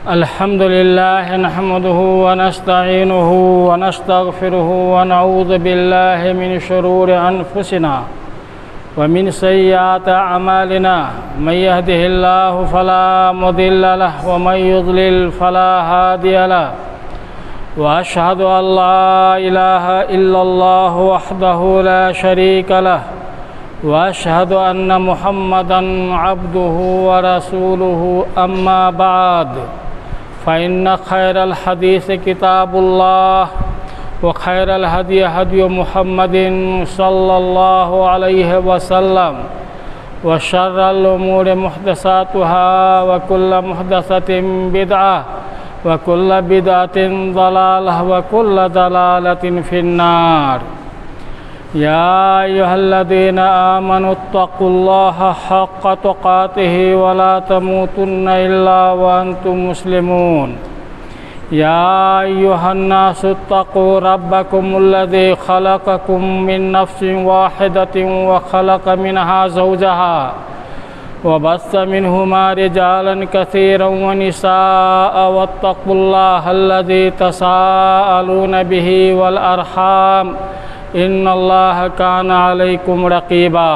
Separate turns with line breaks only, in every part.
अल्हम्दुलिल्लाह नहमदुहु व नस्तईनुहु व नस्तगफिरुहु व नऊज़ु बिल्लाहि मिन शुरूरि अनफुसिना व मिन सय्यिआति अमालिना मन यहदिहिल्लाहु फला मुदिल्ल लहु व मन युद्लिल फला हादिय लहु व अशहदु अल्ला इलाहा इल्लल्लाह वहदहु ला शरीक लहु व अशहदु अन्न मुहम्मदन अब्दुहु व रसूलुहु अम्मा बाद फ़इन्न खैरल हदीस किताबुल्लाह व खैरल हदी हदी मुहम्मदिन सल्लल्लाहु अलैहि वसल्लम व शर्रल उमूर मुहदसातुहा व कुल्ल मुहदसतिन बिदअह व कुल्ल बिदअतिन ज़लालह व कुल्ल ज़लालतिन फिन्नार। या अय्युहल्लज़ीना आमनुत्तक़ुल्लाहा हक़्क़ तुक़ातिहि व ला तमूतुन्ना इल्ला व अंतुम मुस्लिमून। या अय्युहन्नासुत्तक़ू रब्बकुमुल्लज़ी ख़लक़कुम मिन नफ़्सिन वाहिदतिन व ख़लक़ मिनहा ज़ौजहा व बस्स मिनहुमा रिजालन कसीरन व निसाअ वत्तक़ुल्लाहल्लज़ी तसाअलून बिही वल अरहाम इन्नल्लाह कान अलैकुम रक़ीबा।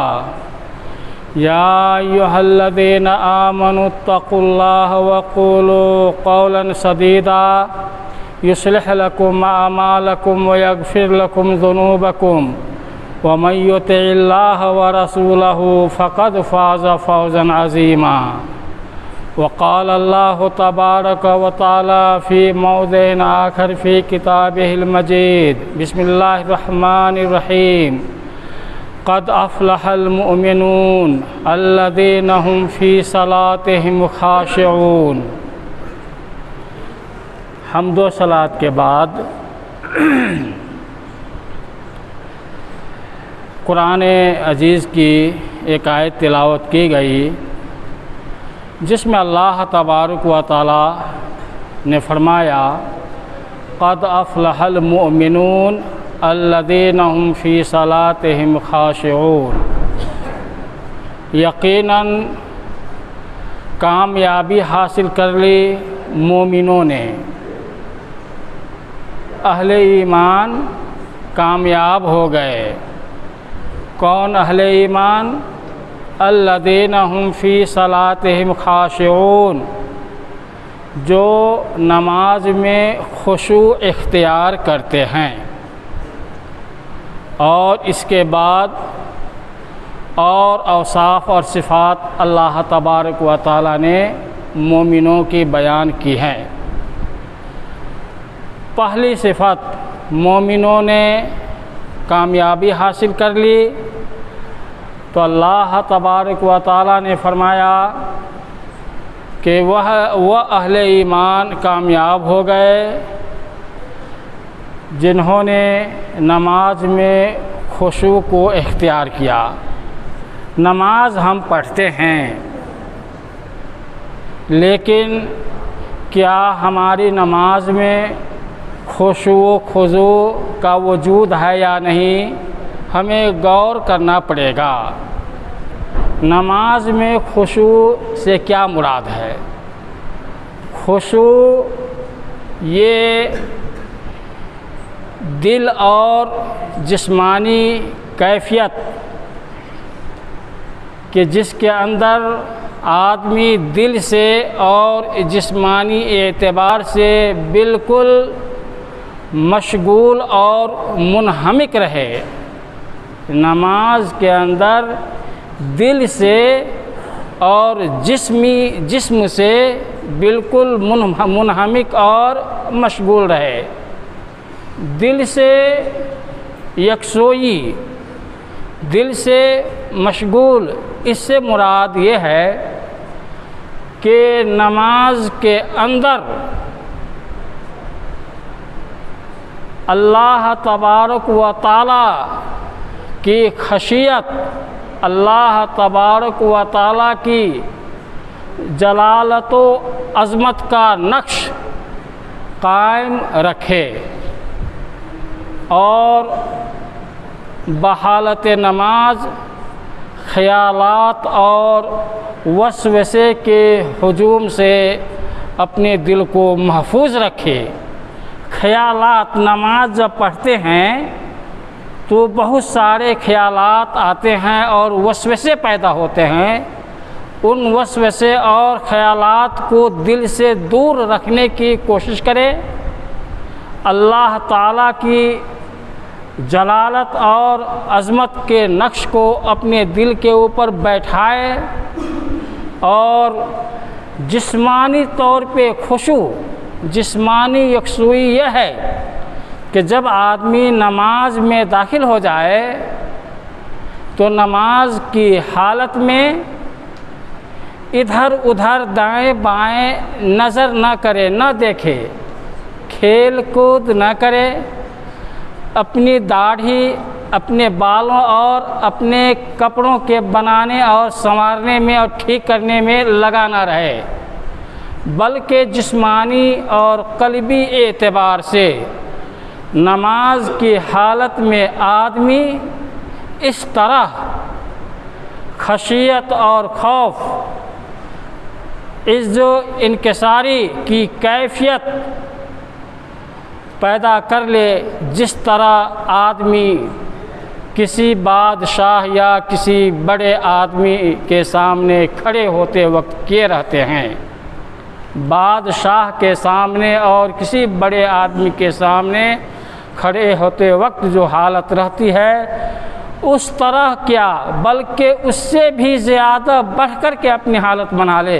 या अय्युहल्लज़ीना आमनुत्तक़ुल्लाह व क़ूलू क़ौलन सदीदा युस्लिह लकुम अमालकुम व यग़फ़िर लकुम ज़ुनूबकुम व मन युतिइल्लाह व रसूलहु फ़क़द फ़ाज़ फ़ौज़न अज़ीमा। वक़ाल अल्लाहु तबारक व तआला फ़ी मौज़िन आखर फ़ी किताबिहिल मजीद बिस्मिल्लाहिर रहमानिर रहीम क़द अफ़लहल मुअमिनून अल्लज़ीना हुम फ़ी सलातिहिम ख़ाशिऊन। हम्द व सलात के बाद कुरान अजीज़ की एक आयत तिलावत की गई जिसमें अल्लाह तबारक व तआला ने फरमाया क़द अफ़लहल मुअमिनून अल्लज़ीना हुम फ़ी सलातिहिम ख़ाशिऊन। यकीनन कामयाबी हासिल कर ली मोमिनों ने। अहले ईमान कामयाब हो गए। कौन अहले ईमान? अल्लज़ीना हुम फ़ी सलातिहिम ख़ाशिऊन, जो नमाज में खुशू इख्तियार करते हैं। और इसके बाद और औसाफ़ और सिफ़ात अल्लाह तबारक व तआला ने मोमिनों की बयान की है। पहली सिफ़त, मोमिनों ने कामयाबी हासिल कर ली तो अल्लाह तबारक व तआला ने फरमाया कि वह अहले ईमान कामयाब हो गए जिन्होंने नमाज में खुशू को इख्तियार किया। नमाज हम पढ़ते हैं, लेकिन क्या हमारी नमाज में खुशू खुज़ू का वजूद है या नहीं, हमें गौर करना पड़ेगा। नमाज में खुशू से क्या मुराद है? खुशू ये दिल और जिस्मानी कैफियत कि जिसके अंदर आदमी दिल से और जिस्मानी एतबार से बिल्कुल मशगूल और मुनहमिक रहे। नमाज के अंदर दिल से और जिस्म से बिल्कुल मुनहमिक और मशगूल रहे। दिल से यकसोई, दिल से मशगूल, इससे मुराद ये है कि नमाज के अंदर अल्लाह तबारक व तआला की खशियत, अल्लाह तबारक व तआला की जलालत व अज़मत का नक्श कायम रखे और बहालत नमाज ख़यालात और वसवसे के हुजूम से अपने दिल को महफूज रखे। ख़यालात, नमाज जब पढ़ते हैं तो बहुत सारे ख़यालात आते हैं और वसवसे पैदा होते हैं। उन वसवसे और ख़यालात को दिल से दूर रखने की कोशिश करें। अल्लाह ताला की जलालत और अज़मत के नक्श को अपने दिल के ऊपर बैठाए और जिस्मानी तौर पे खुशू, जिस्मानी यकसूई यह है कि जब आदमी नमाज में दाखिल हो जाए तो नमाज की हालत में इधर उधर दाएं बाएं नज़र न करे, न देखे, खेल कूद न करे, अपनी दाढ़ी, अपने बालों और अपने कपड़ों के बनाने और संवारने में और ठीक करने में लगा न रहे, बल्कि जिस्मानी और क़ल्बी एतबार से नमाज की हालत में आदमी इस तरह खशियत और खौफ, इस जो इनकिसारी की कैफियत पैदा कर ले, जिस तरह आदमी किसी बादशाह या किसी बड़े आदमी के सामने खड़े होते वक्त किए रहते हैं। बादशाह के सामने और किसी बड़े आदमी के सामने खड़े होते वक्त जो हालत रहती है, उस तरह क्या बल्कि उससे भी ज़्यादा बढ़ कर के अपनी हालत बना ले,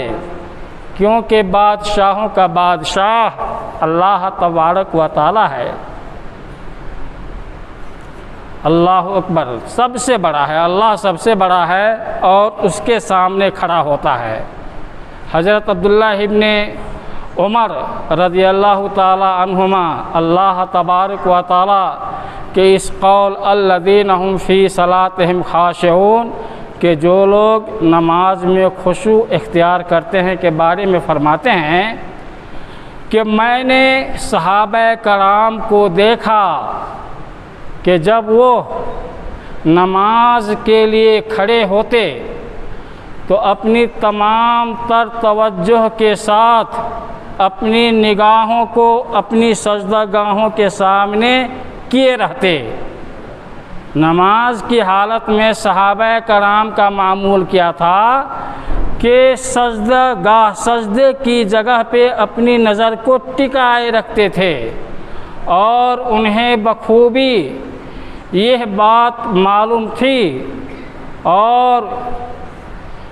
क्योंकि बादशाहों का बादशाह अल्लाह तबारक व ताला है। अल्लाह अकबर, सबसे बड़ा है, अल्लाह सबसे बड़ा है और उसके सामने खड़ा होता है। हज़रत अब्दुल्लाह इब्ने उमर रज़ियल्लाहु ताला अन्हुमा अल्लाह तबारक व ताला के इस कौल अल्लज़ीना हुम फ़ी सलातिहिम खाशिऊन कि जो लोग नमाज में खुशू इख्तियार करते हैं के बारे में फ़रमाते हैं कि मैंने सहाबा कराम को देखा कि जब वो नमाज के लिए खड़े होते तो अपनी तमाम तर तवज्जो के साथ अपनी निगाहों को अपनी सजदागाहों के सामने किए रहते। नमाज की हालत में सहाबा कराम का मामूल क्या था कि सजदागाह, सजदे की जगह पे अपनी नज़र को टिकाए रखते थे और उन्हें बखूबी यह बात मालूम थी और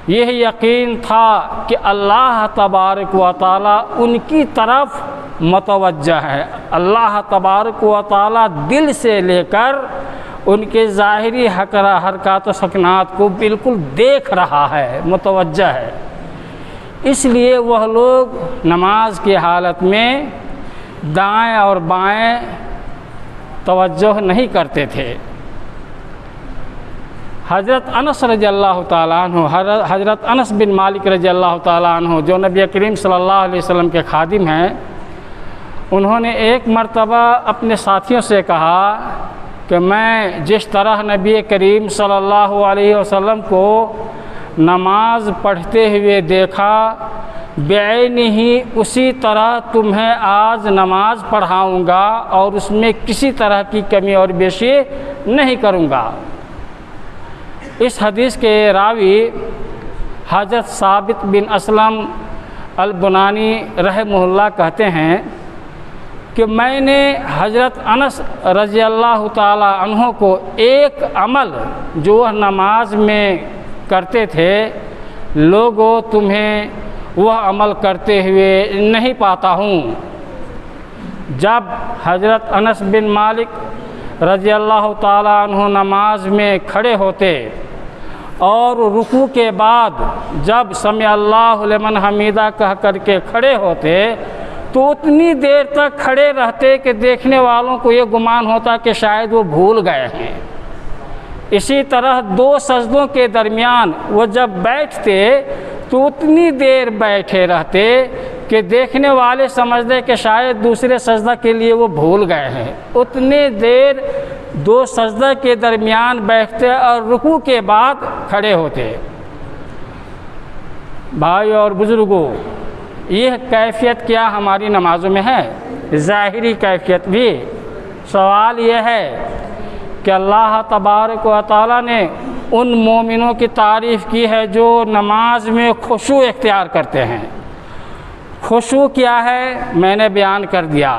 यह यकीन था कि अल्लाह तबारक व ताला उनकी तरफ मतवज्जा है। अल्लाह तबारक व ताला दिल से लेकर उनके ज़ाहिरी हरकत व सकनात को बिल्कुल देख रहा है, मतवज्जा है। इसलिए वह लोग नमाज की हालत में दाएं और बाएं तवज्जो नहीं करते थे। हज़रत अनस रज़ियल्लाहु ताला अन्हु, हज़रत अनस बिन मालिक रज़ियल्लाहु ताला अन्हु जो नबी करीम सल्लल्लाहु अलैहि वसल्लम के खादिम हैं, उन्होंने एक मर्तबा अपने साथियों से कहा कि मैं जिस तरह नबी करीम सल्लल्लाहु अलैहि वसल्लम को नमाज पढ़ते हुए देखा, बेअैनी ही उसी तरह तुम्हें आज नमाज पढ़ाऊँगा और उसमें किसी तरह की कमी और बेशी नहीं करूँगा। इस हदीस के रावी हज़रत साबित बिन असलम अल-बुनानी रहमहुल्लाह कहते हैं कि मैंने हज़रत अनस रज़ियल्लाहु ताला अन्हो को एक अमल जो वह नमाज में करते थे, लोगों तुम्हें वह अमल करते हुए नहीं पाता हूँ। जब हज़रत अनस बिन मालिक रज़ियल्लाहु ताला अन्हु नमाज में खड़े होते और रुकू के बाद जब समी अल्लाहु लिमन हमीदा कह करके खड़े होते तो उतनी देर तक खड़े रहते कि देखने वालों को ये गुमान होता कि शायद वो भूल गए हैं। इसी तरह दो सजदों के दरमियान वो जब बैठते तो उतनी देर बैठे रहते कि देखने वाले समझते कि शायद दूसरे सजदा के लिए वो भूल गए हैं। उतने देर दो सजदा के दरमियान बैठते और रुकू के बाद खड़े होते। भाई और बुज़ुर्गों, यह कैफियत क्या हमारी नमाज़ों में है? ज़ाहिरी कैफियत भी। सवाल यह है कि अल्लाह तबारक व तआला ने उन मोमिनों की तारीफ़ की है जो नमाज में खुशू इख्तियार करते हैं। खुशू क्या है मैंने बयान कर दिया,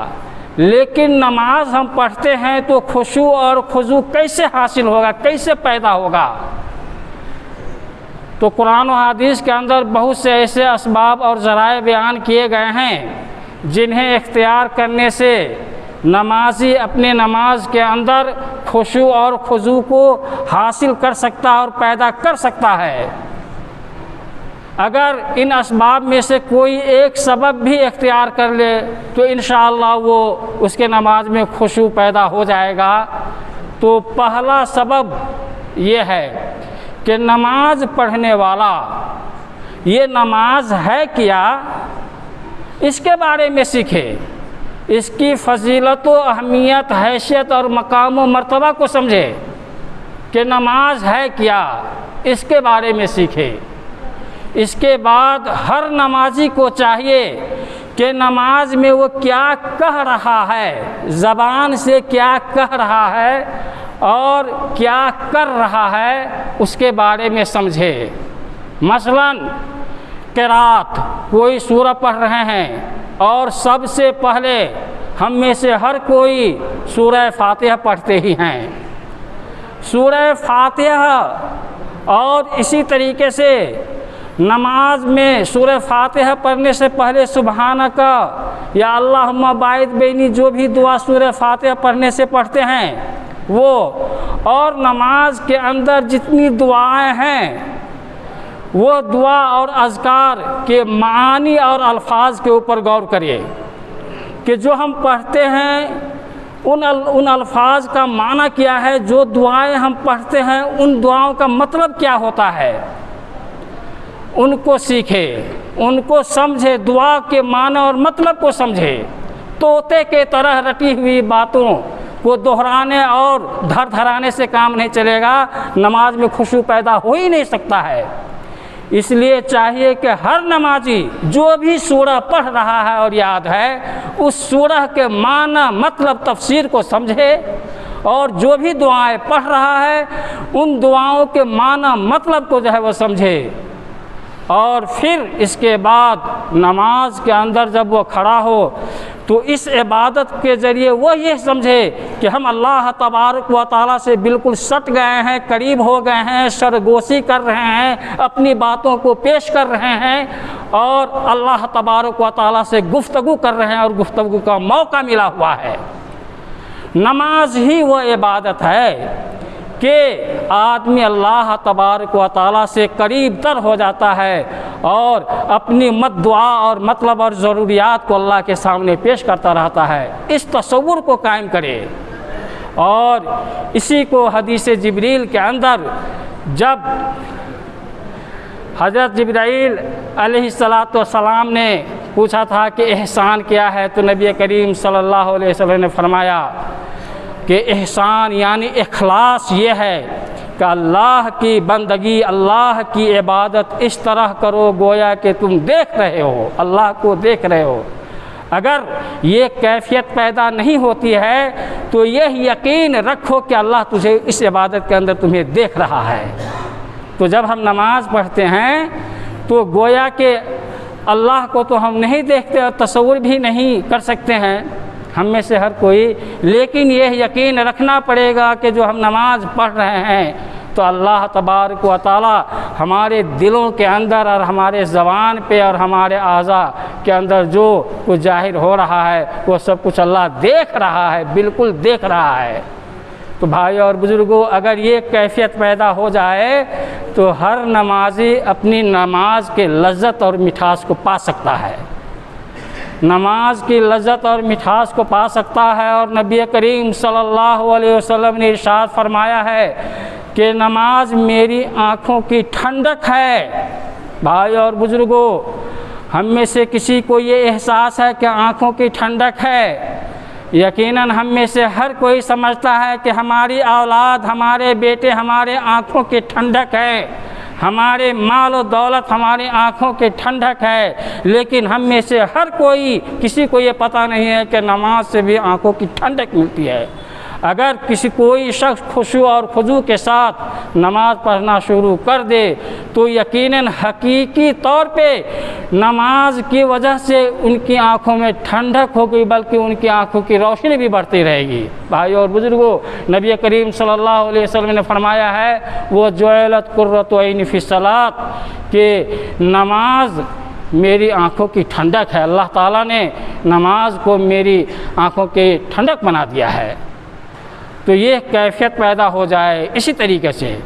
लेकिन नमाज हम पढ़ते हैं तो खुशू और खुजू कैसे हासिल होगा, कैसे पैदा होगा? तो कुरान और हदीस के अंदर बहुत से ऐसे असबाब और ज़राए बयान किए गए हैं जिन्हें इख्तियार करने से नमाजी अपने नमाज के अंदर खुशू और खुजू को हासिल कर सकता है और पैदा कर सकता है। अगर इन असबाब में से कोई एक सबब भी इख्तियार कर ले तो इंशाअल्लाह वो उसके नमाज में खुशू पैदा हो जाएगा। तो पहला सबब ये है कि नमाज पढ़ने वाला ये नमाज है क्या इसके बारे में सीखे, इसकी फजीलत व अहमियत, हैसियत और मकाम व मर्तबा को समझे कि नमाज है क्या, इसके बारे में सीखे। इसके बाद हर नमाजी को चाहिए कि नमाज में वो क्या कह रहा है, ज़बान से क्या कह रहा है और क्या कर रहा है उसके बारे में समझे। मसलन क़िरात, कोई सूरह पढ़ रहे हैं और सबसे पहले हम में से हर कोई सूरह फातिहा पढ़ते ही हैं। सूरह फातिहा और इसी तरीके से नमाज में सूरह फातिहा पढ़ने से पहले सुबहानका या अल्लाहुम्मा बाइद बैनी जो भी दुआ सूरह फातिहा पढ़ने से पढ़ते हैं वो, और नमाज के अंदर जितनी दुआएं हैं वो दुआ और अज़कार के मानी और अल्फाज के ऊपर गौर करिए कि जो हम पढ़ते हैं उन अल्फाज का माना क्या है, जो दुआएं हम पढ़ते हैं उन दुआओं का मतलब क्या होता है, उनको सीखे, उनको समझे, दुआ के माना और मतलब को समझे। तोते के तरह रटी हुई बातों को दोहराने और धर धराने से काम नहीं चलेगा, नमाज में खुशू पैदा हो ही नहीं सकता है। इसलिए चाहिए कि हर नमाजी जो भी सूरह पढ़ रहा है और याद है उस सूरह के माना मतलब तफसीर को समझे और जो भी दुआएं पढ़ रहा है उन दुआओं के माना मतलब को जो है वो समझे। और फिर इसके बाद नमाज के अंदर जब वो खड़ा हो तो इस इबादत के ज़रिए वो ये समझे कि हम अल्लाह तबारक व तआला से बिल्कुल सट गए हैं, करीब हो गए हैं, सरगोशी कर रहे हैं, अपनी बातों को पेश कर रहे हैं और अल्लाह तबारक व तआला से गुफ्तगू कर रहे हैं और गुफ्तगू का मौका मिला हुआ है। नमाज ही वो इबादत है कि आदमी अल्लाह तबारक व तआला से करीब तर हो जाता है और अपनी दुआ और मतलब और ज़रूरियात को अल्लाह के सामने पेश करता रहता है। इस तसव्वुर को कायम करे और इसी को हदीस जिब्रील के अंदर जब हज़रत जिब्राइल अलैहिस्सलातु वस्सलाम ने पूछा था कि एहसान क्या है, तो नबी करीम सल्लल्लाहु अलैहि वसल्लम ने फरमाया कि एहसान यानी इखलास ये है कि अल्लाह की बंदगी, अल्लाह की इबादत इस तरह करो गोया कि तुम देख रहे हो, अल्लाह को देख रहे हो। अगर ये कैफियत पैदा नहीं होती है तो यह यकीन रखो कि अल्लाह तुझे इस इबादत के अंदर तुम्हें देख रहा है। तो जब हम नमाज पढ़ते हैं तो गोया कि अल्लाह को तो हम नहीं देखते और तसव्वुर भी नहीं कर सकते हैं हम में से हर कोई, लेकिन यह यकीन रखना पड़ेगा कि जो हम नमाज पढ़ रहे हैं तो अल्लाह तबारक व तआला हमारे दिलों के अंदर और हमारे ज़बान पे और हमारे आज़ा के अंदर जो कुछ जाहिर हो रहा है वो सब कुछ अल्लाह देख रहा है, बिल्कुल देख रहा है। तो भाई और बुज़ुर्गों, अगर ये कैफियत पैदा हो जाए तो हर नमाजी अपनी नमाज के लज्जत और मिठास को पा सकता है, नमाज की लज्जत और मिठास को पा सकता है। और नबी करीम सल्लल्लाहु अलैहि वसल्लम ने इरशाद फरमाया है कि नमाज मेरी आँखों की ठंडक है। भाई और बुज़ुर्गों, हम में से किसी को ये एहसास है कि आँखों की ठंडक है? यकीनन हम में से हर कोई समझता है कि हमारी औलाद, हमारे बेटे हमारे आँखों की ठंडक है, हमारे माल और दौलत हमारी आँखों की ठंडक है, लेकिन हम में से हर कोई, किसी को ये पता नहीं है कि नमाज से भी आँखों की ठंडक मिलती है। अगर कोई शख्स खुशू और खुजू के साथ नमाज़ पढ़ना शुरू कर दे तो यकीनन हकीकी तौर पे नमाज की वजह से उनकी आँखों में ठंडक होगी, बल्कि उनकी आँखों की रोशनी भी बढ़ती रहेगी। भाई और बुज़ुर्गों, नबी करीम सल्लल्लाहु अलैहि वसल्लम ने फरमाया है, वो जुइलत कुर्रतु ऐनी फी सलात, कि नमाज मेरी आँखों की ठंडक है। अल्लाह ताला ने नमाज को मेरी आँखों की ठंडक बना दिया है। तो ये कैफियत पैदा हो जाए। इसी तरीके से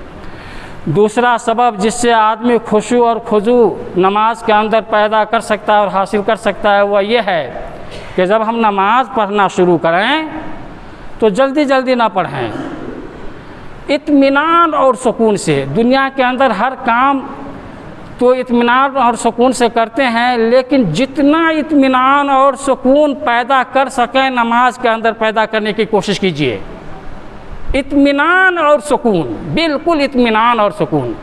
दूसरा सबब जिससे आदमी खुशू और खुजू नमाज के अंदर पैदा कर सकता है और हासिल कर सकता है, वह यह है कि जब हम नमाज पढ़ना शुरू करें तो जल्दी जल्दी ना पढ़ें, इत्मीनान और सुकून से। दुनिया के अंदर हर काम तो इत्मीनान और सुकून से करते हैं, लेकिन जितना इत्मीनान और सुकून पैदा कर सकें नमाज के अंदर पैदा करने की कोशिश कीजिए। इत्मीनान और सुकून, बिल्कुल इत्मीनान और सुकून,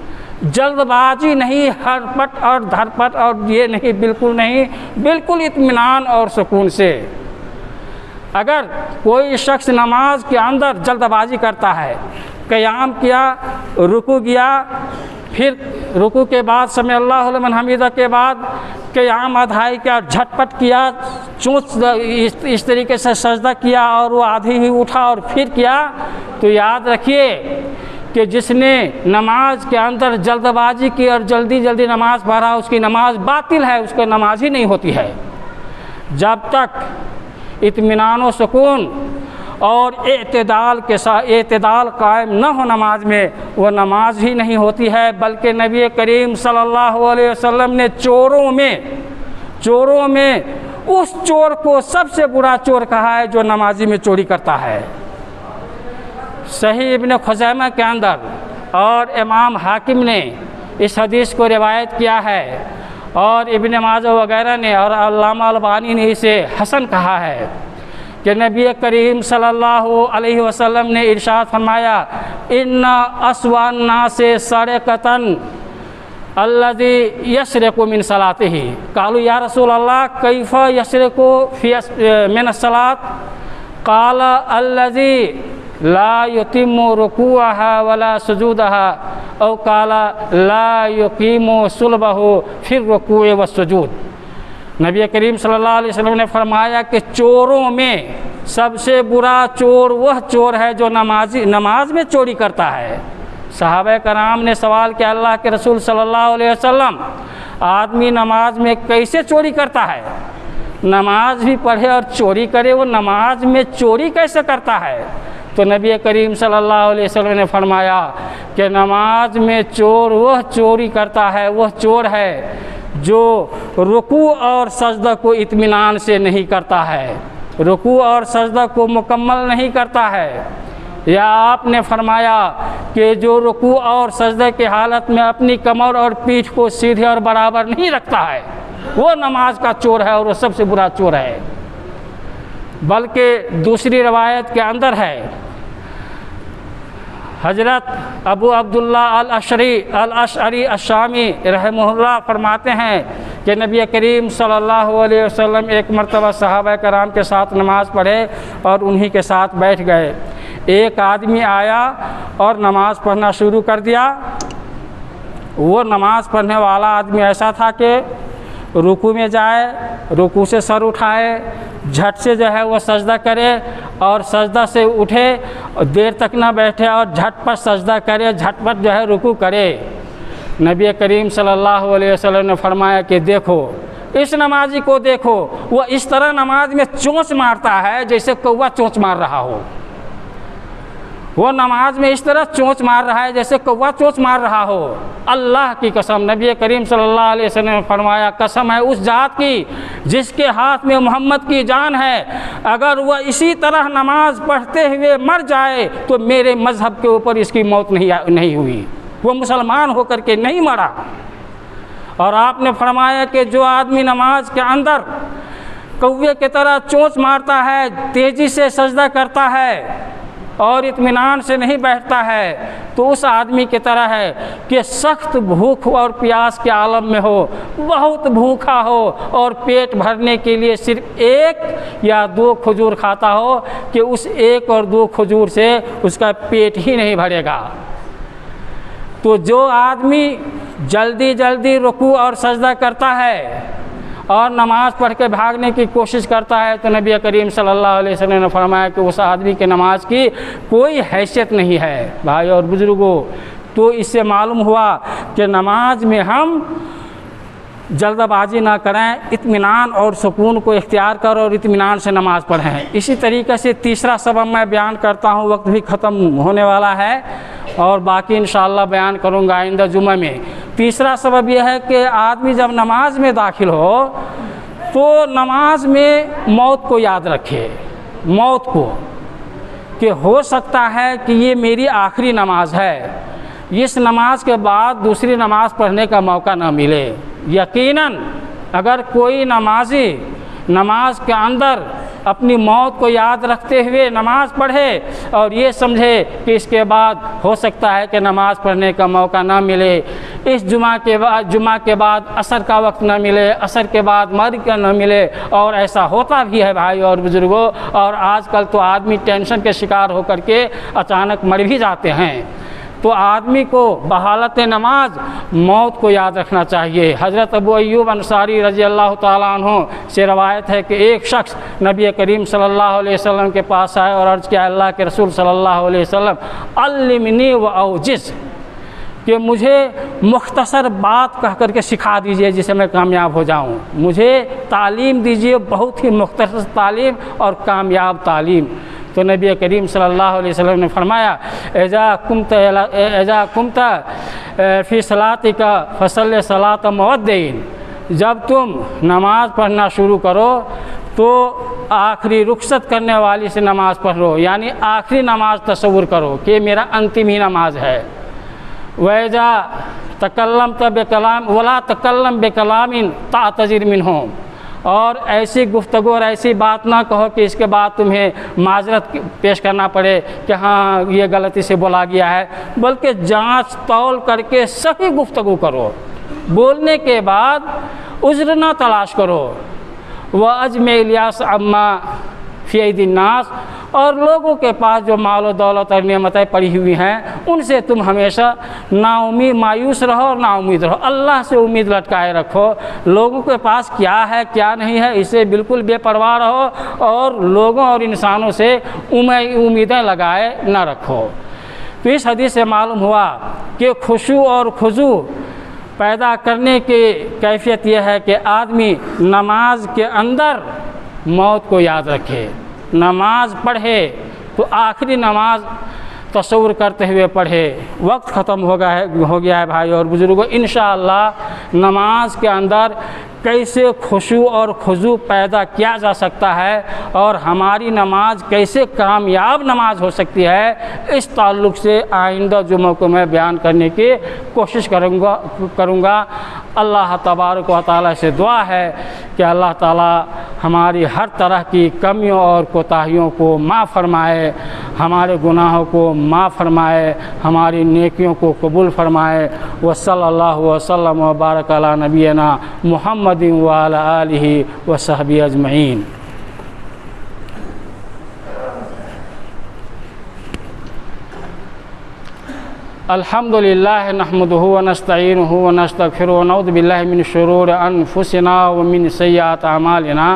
जल्दबाजी नहीं, हड़पट और धरपट और ये नहीं, बिल्कुल नहीं, बिल्कुल इत्मीनान और सुकून से। अगर कोई शख्स नमाज के अंदर जल्दबाजी करता है, क़याम किया, रुकू गया, फिर रुकू के बाद समी अल्लाहु लिमन हमीदा के बाद क़याम अधाई किया, झटपट किया, चोंच इस तरीके से सजदा किया और वो आधी ही उठा और फिर किया, तो याद रखिए कि जिसने नमाज के अंदर जल्दबाजी की और जल्दी जल्दी नमाज पढ़ा, उसकी नमाज बातिल है, उसको नमाज ही नहीं होती है। जब तक इत्मीनान व सुकून और एतदाल के साथ एतदाल कायम न हो नमाज में, वह नमाज ही नहीं होती है। बल्कि नबी करीम सल्लल्लाहु अलैहि वसल्लम ने चोरों में उस चोर को सबसे बुरा चोर कहा है जो नमाजी में चोरी करता है। सही इब्न खुज़ैमा के अंदर और इमाम हाकिम ने इस हदीस को रिवायत किया है, और इब्न माजा वगैरह ने और अल्लामा अलबानी ने इसे हसन कहा है कि नबी करीम सल्लल्लाहु अलैहि वसल्लम ने इरशाद फरमाया, इन्ना अस्वान नासे सरक़तन अल्लज़ी यसरिक़ु मिन सलातिही। क़ालू या रसूल अल्लाह कैफ़ यसरिक़ु मिन सलात? क़ाल अल्लज़ी ला युतिम्मु रुकूअहा वला सुजूदहा औ क़ाल ला युक़ीमु सुल्बहु फिर रुकूअ व सुजूद। नबी करीम सल्लल्लाहु अलैहि वसल्लम ने फरमाया कि चोरों में सबसे बुरा चोर वह चोर है जो नमाज में चोरी करता है। सहाबा कराम ने सवाल किया, अल्लाह के रसूल सल्लल्लाहु अलैहि वसल्लम, आदमी नमाज में कैसे चोरी करता है? नमाज भी पढ़े और चोरी करे, वो नमाज में चोरी कैसे करता है? तो नबी करीम सल्लल्लाहु अलैहि वसल्लम ने फरमाया कि नमाज में चोर वह चोरी करता है, वह चोर है जो रुकू और सजदा को इत्मीनान से नहीं करता है, रुकू और सजदा को मुकम्मल नहीं करता है। या आपने फरमाया कि जो रुकू और सजदे की हालत में अपनी कमर और पीठ को सीधे और बराबर नहीं रखता है, वो नमाज का चोर है और वो सबसे बुरा चोर है। बल्कि दूसरी रवायत के अंदर है, हज़रत अबू अब्दुल्ला अल-अशअरी अश-शामी रहमहुल्लाह फरमाते हैं कि नबी करीम सल्लल्लाहु अलैहि वसल्लम एक मरतबा सहाबा कराम के साथ नमाज़ पढ़े और उन्हीं के साथ बैठ गए। एक आदमी आया और नमाज़ पढ़ना शुरू कर दिया। वो नमाज़ पढ़ने वाला आदमी ऐसा था कि रुकू में जाए, रुकू से सर उठाए, झट से जो है वो सजदा करे और सजदा से उठे, देर तक ना बैठे और झटपट सजदा करे, झटपट जो है रुकू करे। नबी करीम सल्लल्लाहु अलैहि वसल्लम ने फरमाया कि देखो इस नमाजी को, देखो वो इस तरह नमाज में चोंच मारता है जैसे कौवा चोंच मार रहा हो। वो नमाज में इस तरह चोंच मार रहा है जैसे कौवा चोंच मार रहा हो। अल्लाह की कसम, नबी करीम सल्लल्लाहु अलैहि वसल्लम ने फरमाया, कसम है उस जात की जिसके हाथ में मोहम्मद की जान है, अगर वह इसी तरह नमाज पढ़ते हुए मर जाए तो मेरे मज़हब के ऊपर इसकी मौत नहीं हुई, वो मुसलमान होकर के नहीं मरा। और आपने फरमाया कि जो आदमी नमाज के अंदर कौवे की तरह चोंच मारता है, तेज़ी से सजदा करता है और इत्मीनान से नहीं बैठता है तो उस आदमी की तरह है कि सख्त भूख और प्यास के आलम में हो, बहुत भूखा हो और पेट भरने के लिए सिर्फ 1 या 2 खजूर खाता हो कि उस 1 और 2 खजूर से उसका पेट ही नहीं भरेगा। तो जो आदमी जल्दी जल्दी रुकू और सजदा करता है और नमाज़ पढ़ के भागने की कोशिश करता है तो नबी करीम सल्लल्लाहु अलैहि वसल्लम ने फरमाया कि उस आदमी के नमाज की कोई हैसियत नहीं है। भाई और बुज़ुर्गों, तो इससे मालूम हुआ कि नमाज में हम जल्दबाजी ना करें, इत्मीनान और सुकून को इख्तियार कर और इत्मीनान से नमाज़ पढ़ें। इसी तरीके से तीसरा सबब मैं बयान करता हूँ, वक्त भी ख़त्म होने वाला है और बाकी इंशाअल्लाह बयान करूँगा आइंदा जुम्मे में। तीसरा सबब यह है कि आदमी जब नमाज में दाखिल हो तो नमाज में मौत को याद रखे, मौत को, कि हो सकता है कि ये मेरी आखिरी नमाज है, इस नमाज के बाद दूसरी नमाज पढ़ने का मौका ना मिले। यकीनन अगर कोई नमाजी नमाज के अंदर अपनी मौत को याद रखते हुए नमाज पढ़े और ये समझे कि इसके बाद हो सकता है कि नमाज पढ़ने का मौका ना मिले, इस जुमा के बाद असर का वक्त ना मिले, असर के बाद मगरिब का ना मिले, और ऐसा होता भी है भाई और बुज़ुर्गों। और आजकल तो आदमी टेंशन के शिकार होकर के अचानक मर भी जाते हैं। तो आदमी को बहालत नमाज मौत को याद रखना चाहिए। हज़रत अबू अय्यूब अंसारी रज़ी अल्लाह ताला अन्हु से रवायत है कि एक शख्स नबी करीम सल्लल्लाहु अलैहि वसल्लम के पास आए और अर्ज़ किया, अल्लाह के रसूल सल्लल्लाहु अलैहि वसल्लम अल्लिमनी व औजिज़, कि मुझे मुख्तसर बात कह करके सिखा दीजिए जिससे मैं कामयाब हो जाऊँ, मुझे तालीम दीजिए, बहुत ही मुख्तसर तालीम और कामयाब तालीम। तो नबी करीम सल्लल्लाहु अलैहि वसल्लम ने फरमाया, एजा कुमता फ़ी सलातिका फ़सल सलात मुअद्दिन, जब तुम नमाज़ पढ़ना शुरू करो तो आखिरी रुखसत करने वाली से नमाज़ पढ़ो, यानी आखिरी नमाज तस्वुर करो कि मेरा अंतिम ही नमाज है। वैजा तकल्लम बेकलाम वला तकल्लम बेकलामिन तातज़िर मिन्हु, और ऐसी गुफ्तगू और ऐसी बात ना कहो कि इसके बाद तुम्हें माजरत पेश करना पड़े कि हाँ ये गलती से बोला गया है, बल्कि जांच तौल करके सही गुफ्तगू करो, बोलने के बाद उज़्र ना तलाश करो। वह अजमे इलियास अम्मा फ़ी नास, और लोगों के पास जो माल और दौलत और नेमतें पड़ी हुई हैं उनसे तुम हमेशा नाउमीद मायूस रहो और नाउमीद रहो, अल्लाह से उम्मीद लटकाए रखो। लोगों के पास क्या है क्या नहीं है इससे बिल्कुल बेपरवाह रहो और लोगों और इंसानों से उम्मीदें लगाए न रखो। तो इस हदीस से मालूम हुआ कि खुशू और खुजू पैदा करने की कैफियत यह है कि आदमी नमाज के अंदर मौत को याद रखे, नमाज पढ़े तो आखिरी नमाज तस्वुर करते हुए पढ़े। वक्त ख़त्म हो गया है भाई और बुज़ुर्गों। इंशाअल्लाह नमाज के अंदर कैसे खुशू और खुजू पैदा किया जा सकता है और हमारी नमाज कैसे कामयाब नमाज हो सकती है, इस ताल्लुक़ से आइंदा जुम्मों को मैं बयान करने की कोशिश करूँगा। अल्लाह तबारक व तआला से दुआ है कि अल्लाह ताला हमारी हर तरह की कमियों और कोताहियों को माफ़ फरमाए, हमारे गुनाहों को माफ़ फरमाए, हमारी नेकियों को कबूल फरमाए। व सल्लल्लाहु वसल्लम व बारक अला नबीना मुहम्मदिन व अला आलिहि व सहबी अजमईन। अल्हम्दुलिल्लाह नहमदुहु व नस्तईनुहु व नस्तगफिरुहु व नऊज़ु बिल्लाहि मिन शुरूरि अनफुसिना व मिन सय्यिआति अमालिना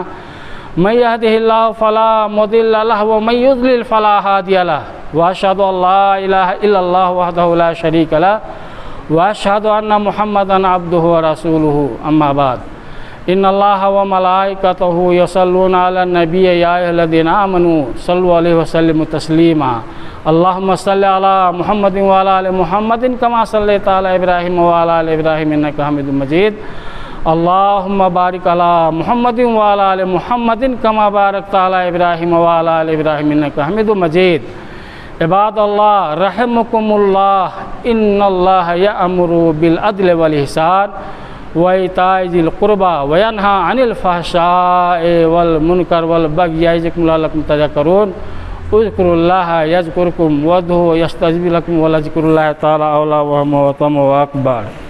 मन यहदिहिल्लाहु फला मुदिल्ल लहु व मन युद्लिल फला हादिय लहु व अशहदु अल्ला इलाहा इल्लल्लाहु वहदहु ला शरीका लहु व अशहदु अन्ना मुहम्मदन अब्दुहु व रसूलुहु। अम्मा बाद, इन्नल्लाहा व मलाइकतहु यसल्लूना अलन नबी या अय्युहल्लज़ीना आमनू सल्लु अलैहि व सल्लिमू तस्लीमा। अल्लाहुम्मा सल्लि अला मुहम्मदिन व अला आलि मुहम्मदिन कमा सल्लैता अला इब्राहीम व अला आलि इब्राहीम इन्नका हमीदुम मजीद। अल्लाहुम्मा बारिक अला मुहम्मदिन व अला आलि मुहम्मदिन कमा बारकता अला इब्राहीम व अला आलि इब्राहीम इन्नका हमीदुम मजीद। इबादल्लाह रहमुकुमुल्लाह, इन्नल्लाह यअमुरु बिल अदल वल इहसान व इताइ ज़िल क़ुरबा व यनहा अनिल फ़हशाइ वल मुनकर वल बग़yi यअज़िकुम लअल्लकुम तज़क्करून। उज़्कुरुल्लाह यज़्कुरुकुम वदूहू यस्तजिब लकुम वलज़िक्रुल्लाहि तआला औला व अकबर।